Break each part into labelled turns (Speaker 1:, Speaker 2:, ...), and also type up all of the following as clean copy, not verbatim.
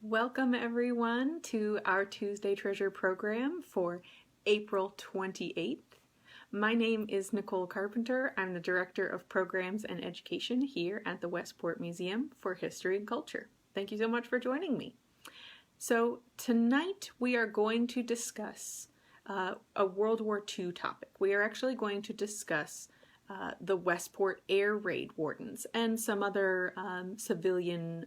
Speaker 1: Welcome everyone to our Tuesday Treasure program for April 28th. My name is Nicole Carpenter. I'm the Director of Programs and Education here at the Westport Museum for History and Culture. Thank you so much for joining me. So tonight we are going to discuss a World War II topic. We are actually going to discuss the Westport Air Raid Wardens and some other civilian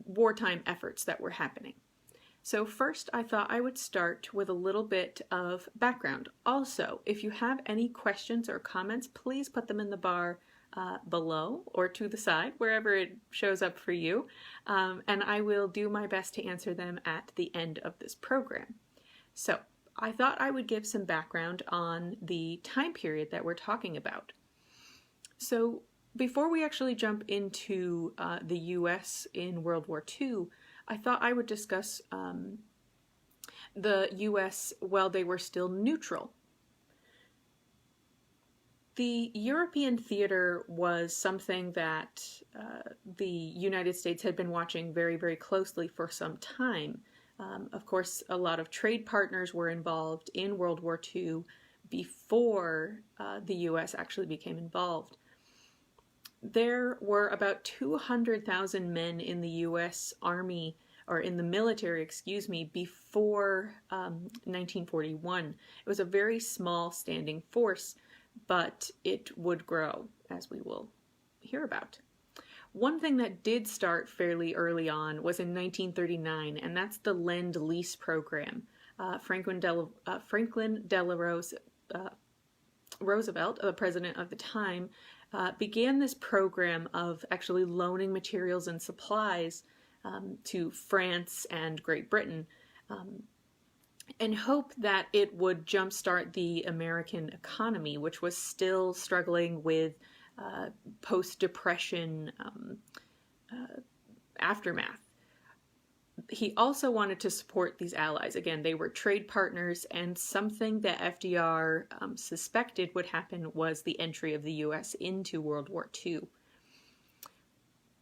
Speaker 1: wartime efforts that were happening. So first, I thought I would start with a little bit of background. Also, if you have any questions or comments, please put them in the bar below or to the side, wherever it shows up for you, and I will do my best to answer them at the end of this program. So, I thought I would give some background on the time period that we're talking about. So, before we actually jump into the U.S. in World War II, I thought I would discuss the U.S. while they were still neutral. The European theater was something that the United States had been watching very, very closely for some time. Of course, a lot of trade partners were involved in World War II before the U.S. actually became involved. There were about 200,000 men in the U.S. Army, or in the military, before 1941. It was a very small standing force, but it would grow, as we will hear about. One thing that did start fairly early on was in 1939, and that's the Lend-Lease Program. Franklin Delano Roosevelt, the president of the time, began this program of actually loaning materials and supplies to France and Great Britain in hope that it would jumpstart the American economy, which was still struggling with post-Depression aftermath. He also wanted to support these allies. Again, they were trade partners, and something that FDR suspected would happen was the entry of the U.S. into World War II.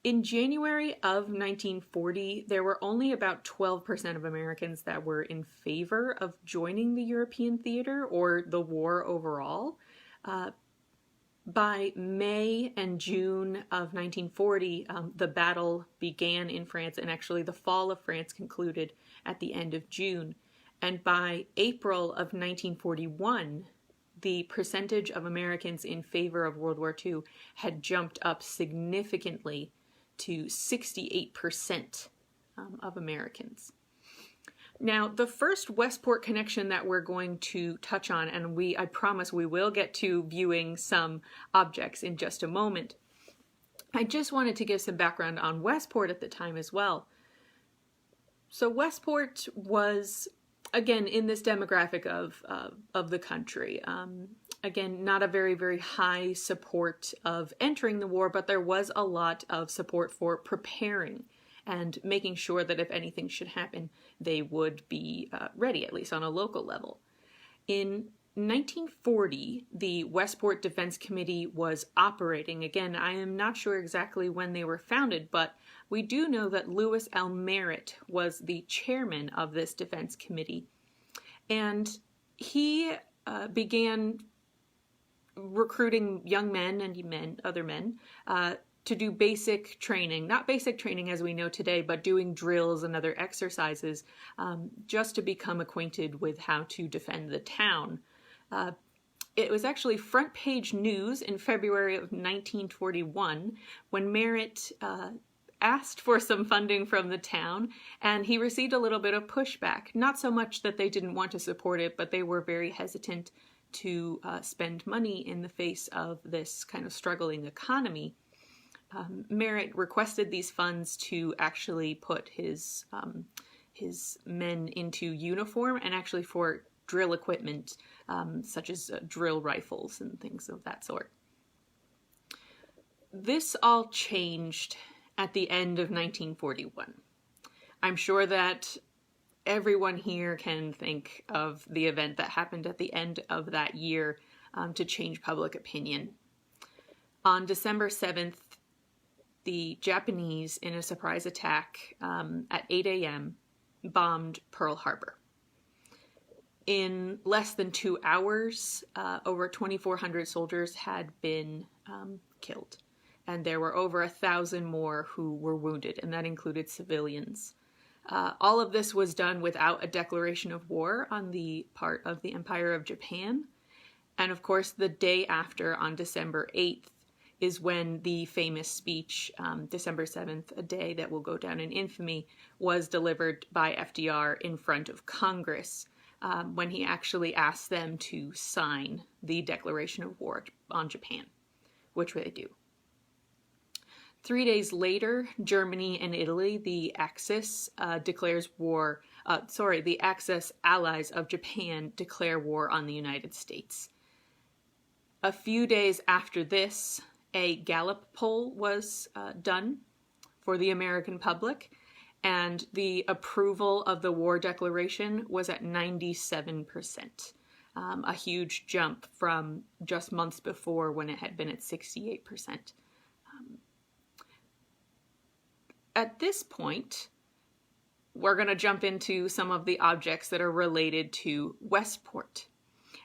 Speaker 1: In January of 1940, there were only about 12% of Americans that were in favor of joining the European theater or the war overall. By May and June of 1940, the battle began in France, and actually the fall of France concluded at the end of June. And by April of 1941, the percentage of Americans in favor of World War II had jumped up significantly to 68% of Americans. Now, the first Westport connection that we're going to touch on, and I promise we will get to viewing some objects in just a moment. I just wanted to give some background on Westport at the time as well. So Westport was, again, in this demographic of the country. Again, not a very, very high support of entering the war, but there was a lot of support for preparing and making sure that if anything should happen, they would be ready, at least on a local level. In 1940, the Westport Defense Committee was operating. Again, I am not sure exactly when they were founded, but we do know that Lewis L. Merritt was the chairman of this defense committee. And he began recruiting young men and other men to do basic training, not basic training as we know today, but doing drills and other exercises just to become acquainted with how to defend the town. It was actually front page news in February of 1941 when Merritt asked for some funding from the town, and he received a little bit of pushback. Not so much that they didn't want to support it, but they were very hesitant to spend money in the face of this kind of struggling economy. Merritt requested these funds to actually put his men into uniform and actually for drill equipment, such as drill rifles and things of that sort. This all changed at the end of 1941. I'm sure that everyone here can think of the event that happened at the end of that year to change public opinion. On December 7th, the Japanese, in a surprise attack at 8 a.m., bombed Pearl Harbor. In less than 2 hours, over 2,400 soldiers had been killed, and there were over 1,000 more who were wounded, and that included civilians. All of this was done without a declaration of war on the part of the Empire of Japan. And of course, the day after, on December 8th, is when the famous speech, December 7th, a day that will go down in infamy, was delivered by FDR in front of Congress, when he actually asked them to sign the declaration of war on Japan, which they do. 3 days later, Germany and Italy, the Axis, the Axis allies of Japan, declare war on the United States. A few days after this, a Gallup poll was done for the American public, and the approval of the war declaration was at 97%, a huge jump from just months before when it had been at 68%. At this point, we're going to jump into some of the objects that are related to Westport.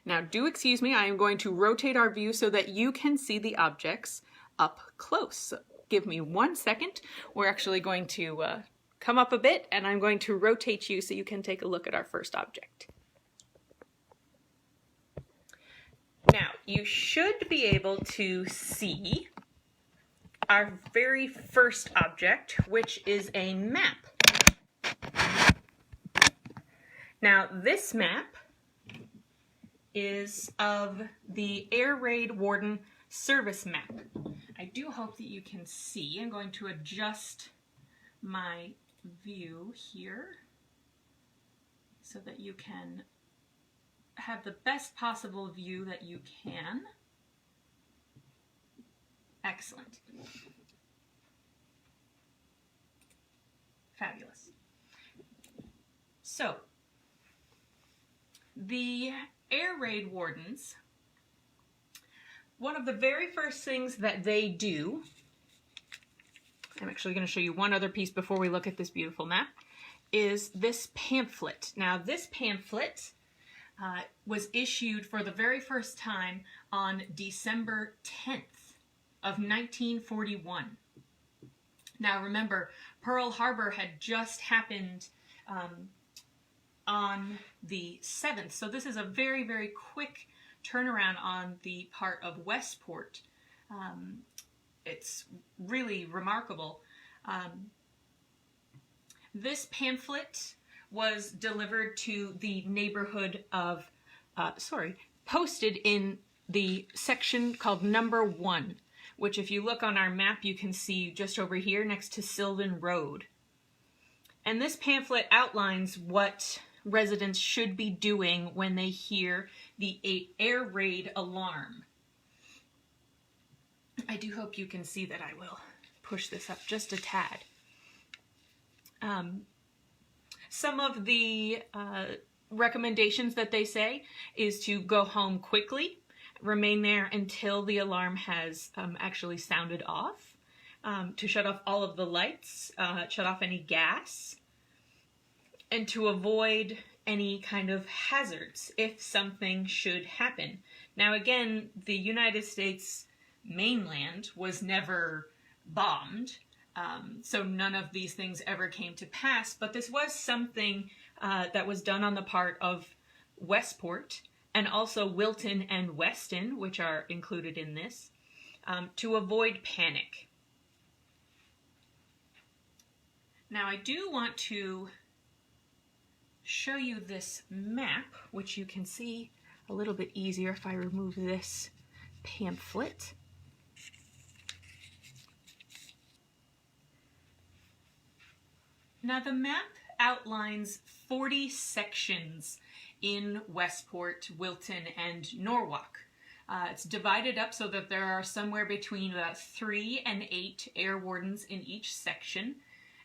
Speaker 1: Now, do excuse me, I am going to rotate our view so that you can see the objects up close. So give me 1 second. We're actually going to come up a bit, and I'm going to rotate you so you can take a look at our first object. Now, you should be able to see our very first object, which is a map. Now, this map is of the Air Raid Warden Service Map. I do hope that you can see. I'm going to adjust my view here so that you can have the best possible view that you can. Excellent. Fabulous. So, the Air Raid Wardens, one of the very first things that they do, I'm actually going to show you one other piece before we look at this beautiful map, is this pamphlet. Now, this pamphlet was issued for the very first time on December 10th of 1941. Now, remember, Pearl Harbor had just happened on the 7th, so this is a very, very quick turnaround on the part of Westport. It's really remarkable. This pamphlet was delivered to the neighborhood of, posted in the section called Number 1, which if you look on our map, you can see just over here next to Sylvan Road. And this pamphlet outlines what residents should be doing when they hear the air raid alarm. I do hope you can see that. I will push this up just a tad. Some of the recommendations that they say is to go home quickly, remain there until the alarm has actually sounded off, to shut off all of the lights, shut off any gas, and to avoid any kind of hazards if something should happen. Now again, the United States mainland was never bombed, so none of these things ever came to pass, but this was something that was done on the part of Westport and also Wilton and Weston, which are included in this, to avoid panic. Now I do want to show you this map, which you can see a little bit easier if I remove this pamphlet. Now the map outlines 40 sections in Westport, Wilton, and Norwalk. It's divided up so that there are somewhere between about 3 and 8 air wardens in each section,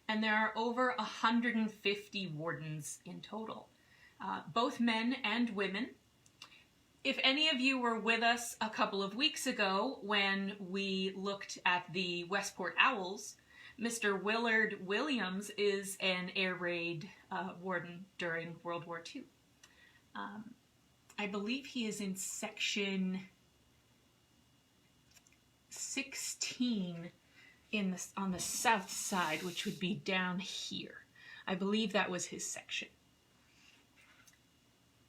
Speaker 1: and there are over 150 wardens in total, both men and women. If any of you were with us a couple of weeks ago when we looked at the Westport Owls, Mr. Willard Williams is an air raid warden during World War II. I believe he is in section 16 on the south side, which would be down here. I believe that was his section.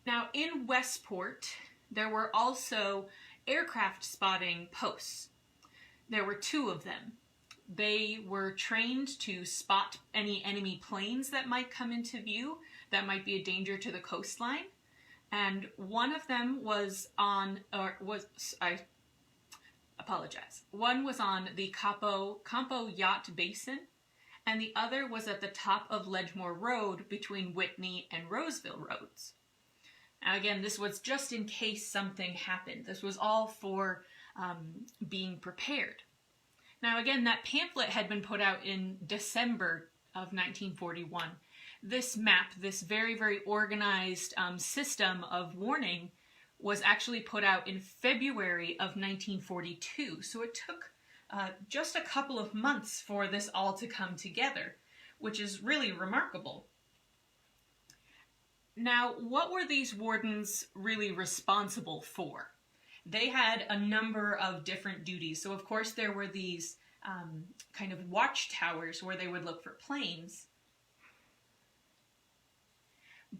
Speaker 1: Now, in Westport, there were also aircraft spotting posts. There were 2 of them. They were trained to spot any enemy planes that might come into view that might be a danger to the coastline. And one of them was on, one was on the Campo Yacht Basin, and the other was at the top of Ledgemore Road between Whitney and Roseville Roads. Now again, this was just in case something happened. This was all for being prepared. Now again, that pamphlet had been put out in December of 1941. This map, this very, very organized system of warning, was actually put out in February of 1942. So it took just a couple of months for this all to come together, which is really remarkable. Now, what were these wardens really responsible for? They had a number of different duties. So of course there were these kind of watchtowers where they would look for planes.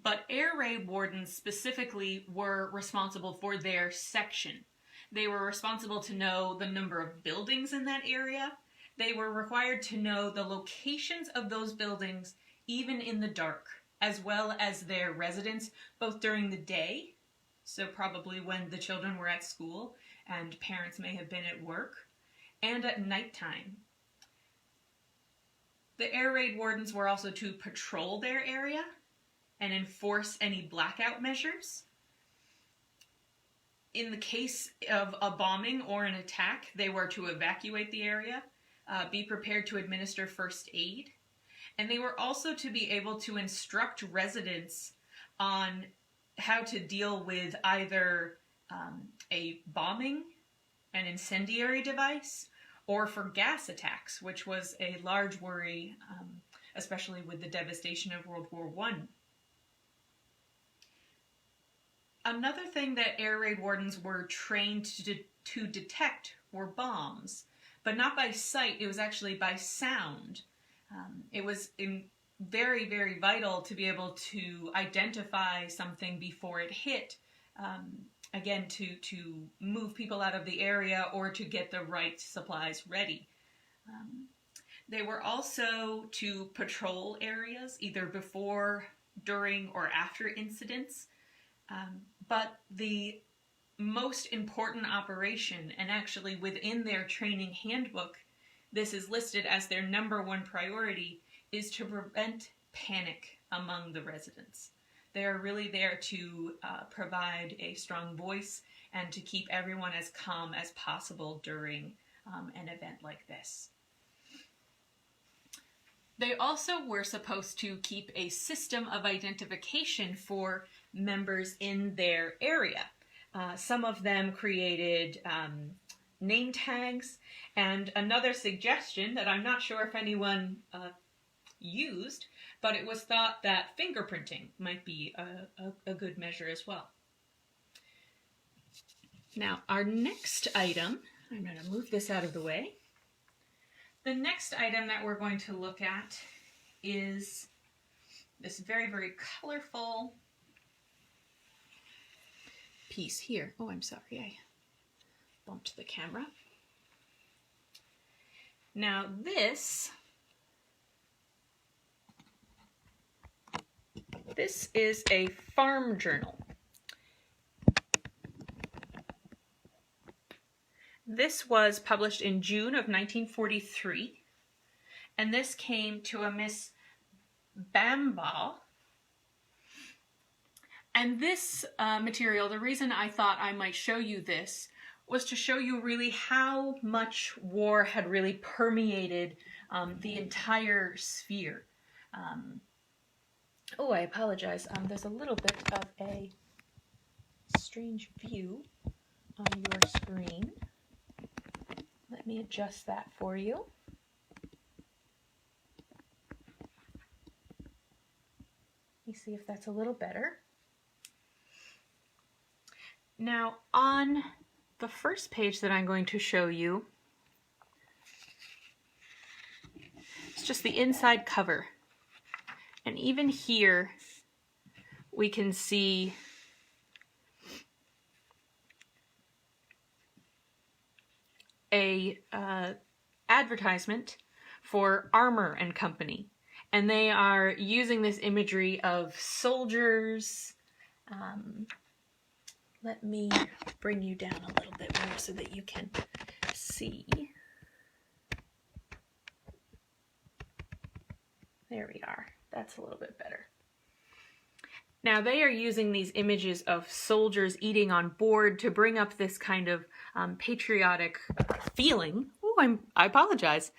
Speaker 1: But air raid wardens specifically were responsible for their section. They were responsible to know the number of buildings in that area. They were required to know the locations of those buildings, even in the dark, as well as their residents, both during the day, so probably when the children were at school and parents may have been at work, and at nighttime. The air raid wardens were also to patrol their area and enforce any blackout measures. In the case of a bombing or an attack, they were to evacuate the area, be prepared to administer first aid, and they were also to be able to instruct residents on how to deal with either a bombing, an incendiary device, or for gas attacks, which was a large worry, especially with the devastation of World War I. Another thing that air raid wardens were trained to detect were bombs, but not by sight, it was actually by sound. It was very, very vital to be able to identify something before it hit, again, to move people out of the area or to get the right supplies ready. They were also to patrol areas, either before, during, or after incidents. But the most important operation, and actually within their training handbook, this is listed as their #1 priority, is to prevent panic among the residents. They are really there to provide a strong voice and to keep everyone as calm as possible during an event like this. They also were supposed to keep a system of identification for members in their area. Some of them created name tags, and another suggestion that I'm not sure if anyone used, but it was thought that fingerprinting might be a good measure as well. Now, our next item, I'm going to move this out of the way. The next item that we're going to look at is this very, very colorful piece here. Oh, I'm sorry, I bumped the camera. Now this is a farm journal. This was published in June of 1943, and this came to a Miss Bambal. And this material, the reason I thought I might show you this was to show you really how much war had really permeated the entire sphere. Oh, I apologize. There's a little bit of a strange view on your screen. Let me adjust that for you. Let me see if that's a little better. Now, on the first page that I'm going to show you, it's just the inside cover. And even here, we can see a advertisement for Armor and Company. And they are using this imagery of soldiers. Let me bring you down a little bit more so that you can see. There we are. That's a little bit better. Now they are using these images of soldiers eating on board to bring up this kind of patriotic feeling. Oh, I apologize.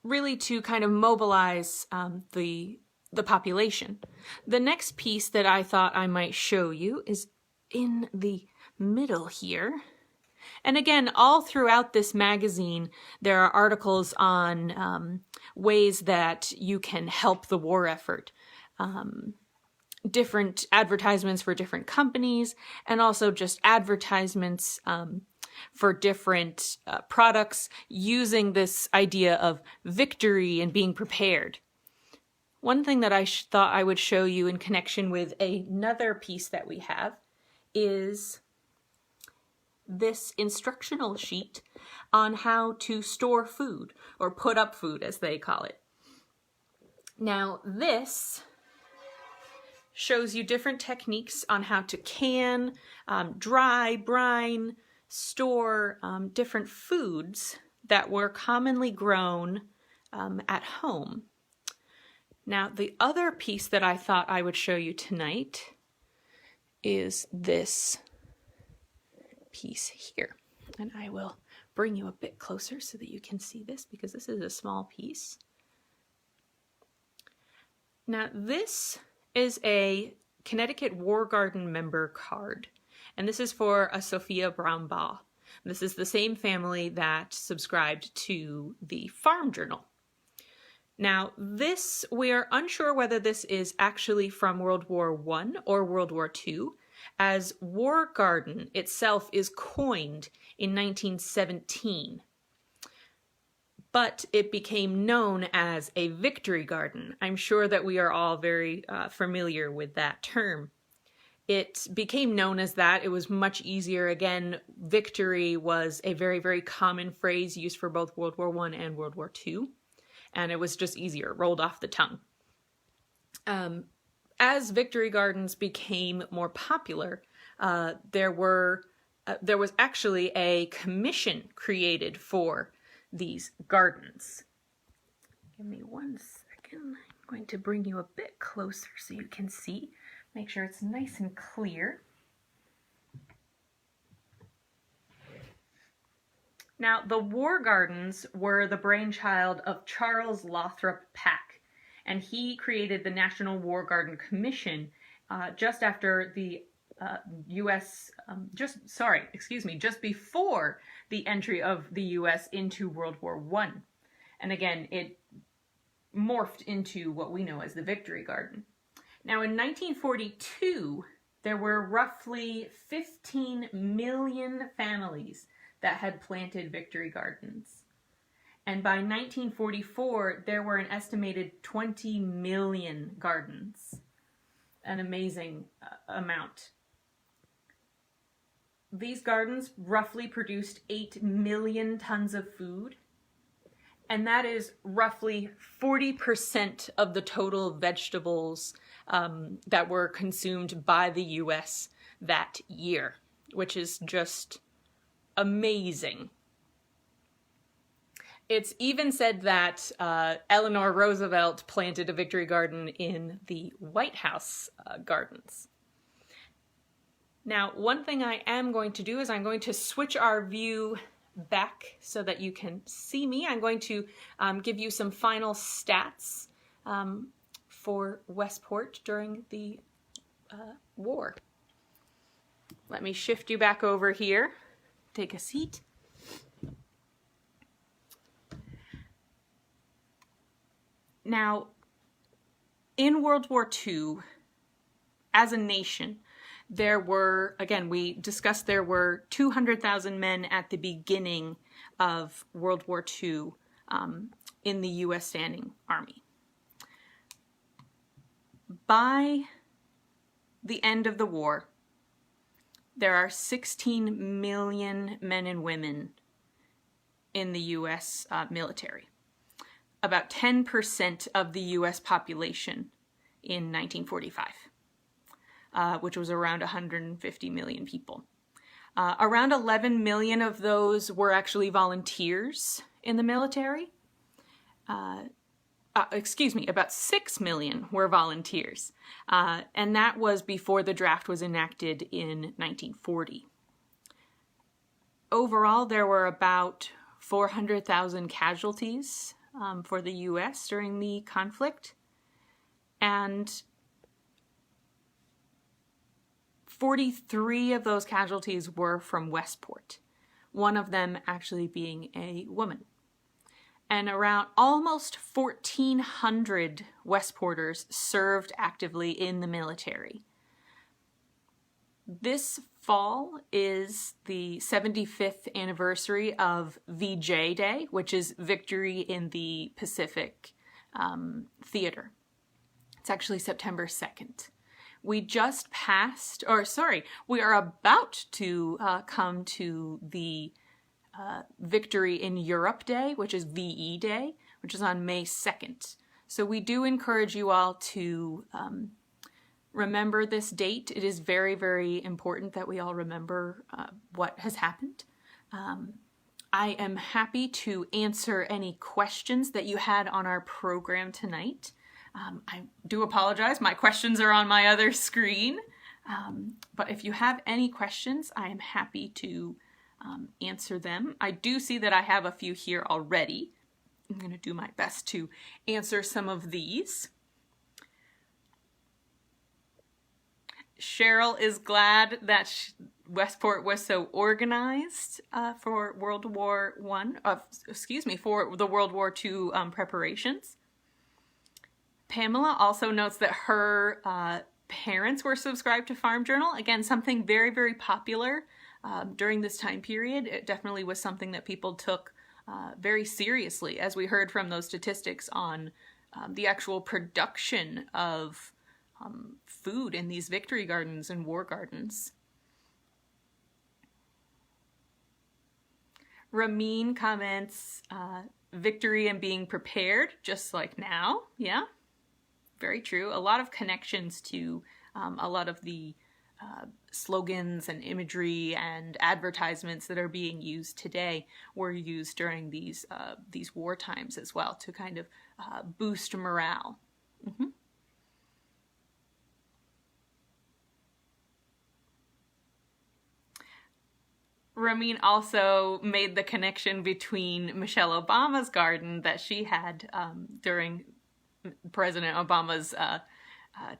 Speaker 1: Really to kind of mobilize the population. The next piece that I thought I might show you is in the middle here. And again, all throughout this magazine, there are articles on ways that you can help the war effort. Different advertisements for different companies, and also just advertisements for different products using this idea of victory and being prepared. One thing that I thought I would show you in connection with another piece that we have is this instructional sheet on how to store food, or put up food as they call it. Now this shows you different techniques on how to can, dry, brine, store different foods that were commonly grown at home. Now the other piece that I thought I would show you tonight is this piece here. And I will bring you a bit closer so that you can see this, because this is a small piece. Now this is a Connecticut War Garden member card, and this is for a Sophia Brownbaugh. This is the same family that subscribed to the Farm Journal. Now this, we are unsure whether this is actually from World War I or World War II, as War Garden itself is coined in 1917. But it became known as a victory garden. I'm sure that we are all very familiar with that term. It became known as that. It was much easier. Again, victory was a very, very common phrase used for both World War I and World War II. And it was just easier, rolled off the tongue. As victory gardens became more popular, there was actually a commission created for these gardens. Give me 1 second. I'm going to bring you a bit closer so you can see. Make sure it's nice and clear. Now, the War Gardens were the brainchild of Charles Lothrop Pack, and he created the National War Garden Commission just after the just before the entry of the U.S. into World War I. And again, it morphed into what we know as the Victory Garden. Now, in 1942, there were roughly 15 million families that had planted Victory Gardens. And by 1944, there were an estimated 20 million gardens. An amazing amount. These gardens roughly produced 8 million tons of food, and that is roughly 40% of the total vegetables that were consumed by the U.S. that year, which is just amazing. It's even said that Eleanor Roosevelt planted a victory garden in the White House gardens. Now, one thing I am going to do is I'm going to switch our view back so that you can see me. I'm going to give you some final stats for Westport during the war. Let me shift you back over here. Take a seat. Now, in World War II, as a nation, there were, again, we discussed there were 200,000 men at the beginning of World War II in the U.S. Standing Army. By the end of the war, there are 16 million men and women in the U.S. Military. About 10% of the U.S. population in 1945, which was around 150 million people. Around 11 million of those were actually volunteers in the military. About 6 million were volunteers. And that was before the draft was enacted in 1940. Overall, there were about 400,000 casualties for the U.S. during the conflict. And 43 of those casualties were from Westport, one of them actually being a woman. And around almost 1,400 Westporters served actively in the military. This fall is the 75th anniversary of VJ Day, which is Victory in the Pacific Theater. It's actually September 2nd. We are about to come to the Victory in Europe Day, which is VE Day, which is on May 2nd. So we do encourage you all to remember this date. It is very, very important that we all remember what has happened. I am happy to answer any questions that you had on our program tonight. I do apologize, my questions are on my other screen. But if you have any questions, I am happy to answer them. I do see that I have a few here already. I'm going to do my best to answer some of these. Cheryl is glad that Westport was so organized for World War for the World War II preparations. Pamela also notes that her parents were subscribed to Farm Journal. Again, something very, very popular during this time period. It definitely was something that people took very seriously, as we heard from those statistics on the actual production of food in these victory gardens and war gardens. Ramin comments, victory and being prepared, just like now. Yeah, very true. A lot of connections to a lot of the slogans and imagery and advertisements that are being used today were used during these war times as well to kind of boost morale. Mm-hmm. Ramin also made the connection between Michelle Obama's garden that she had during President Obama's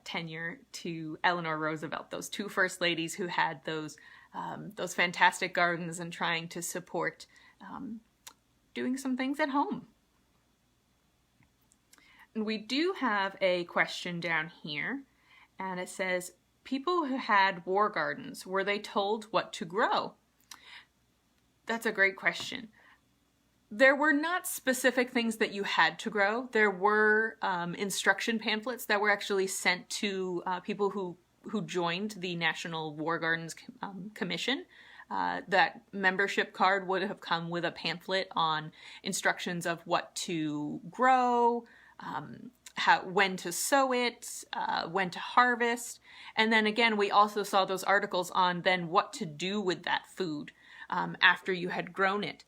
Speaker 1: tenure to Eleanor Roosevelt, those two first ladies who had those fantastic gardens and trying to support doing some things at home. And we do have a question down here, and it says, people who had war gardens, were they told what to grow? That's a great question. There were not specific things that you had to grow. There were instruction pamphlets that were actually sent to people who joined the National War Gardens Commission. That membership card would have come with a pamphlet on instructions of what to grow, when to sow it, when to harvest. And then again, we also saw those articles on then what to do with that food after you had grown it.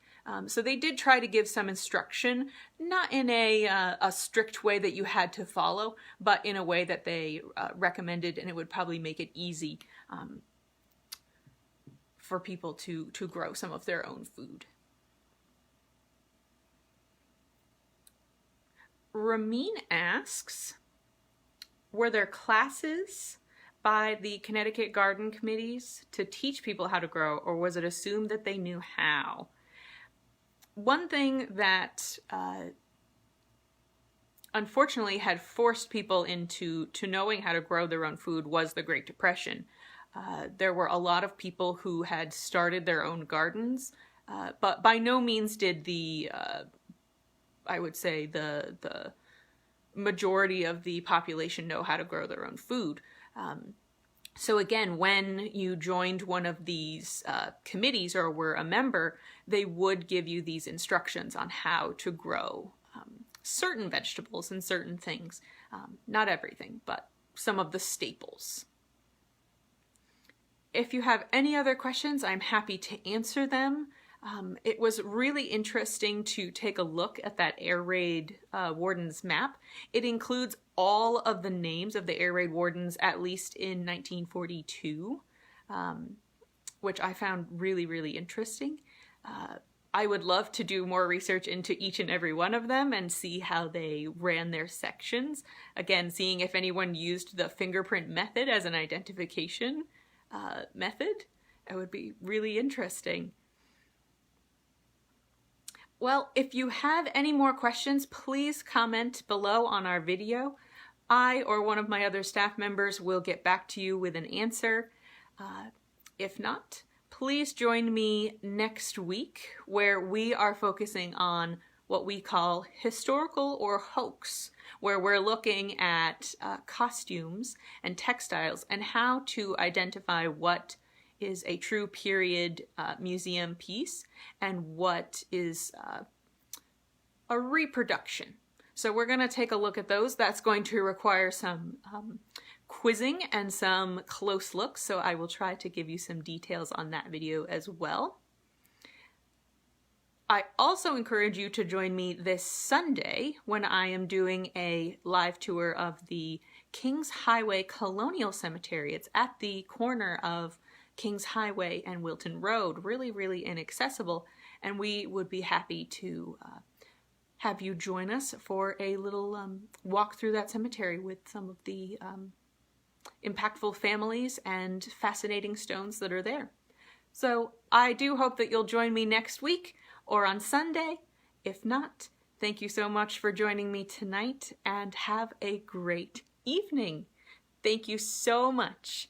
Speaker 1: So they did try to give some instruction, not in a strict way that you had to follow, but in a way that they recommended, and it would probably make it easy for people to grow some of their own food. Ramin asks, were there classes by the Connecticut garden committees to teach people how to grow, or was it assumed that they knew how? One thing that unfortunately had forced people into knowing how to grow their own food was the Great Depression. There were a lot of people who had started their own gardens, but by no means did I would say the majority of the population know how to grow their own food. So again, when you joined one of these committees or were a member, they would give you these instructions on how to grow certain vegetables and certain things. Not everything, but some of the staples. If you have any other questions, I'm happy to answer them. It was really interesting to take a look at that air raid wardens map. It includes all of the names of the air raid wardens, at least in 1942, which I found really, really interesting. I would love to do more research into each and every one of them and see how they ran their sections. Again, seeing if anyone used the fingerprint method as an identification method. It would be really interesting. Well, if you have any more questions, please comment below on our video. I or one of my other staff members will get back to you with an answer. If not, please join me next week where we are focusing on what we call historical or hoax, where we're looking at costumes and textiles and how to identify what is a true period museum piece and what is a reproduction. So we're going to take a look at those. That's going to require some quizzing and some close looks, so I will try to give you some details on that video as well. I also encourage you to join me this Sunday when I am doing a live tour of the Kings Highway Colonial Cemetery. It's at the corner of Kings Highway and Wilton Road, really, really inaccessible, and we would be happy to have you join us for a little walk through that cemetery with some of the impactful families and fascinating stones that are there. So I do hope that you'll join me next week or on Sunday. If not, thank you so much for joining me tonight and have a great evening. Thank you so much.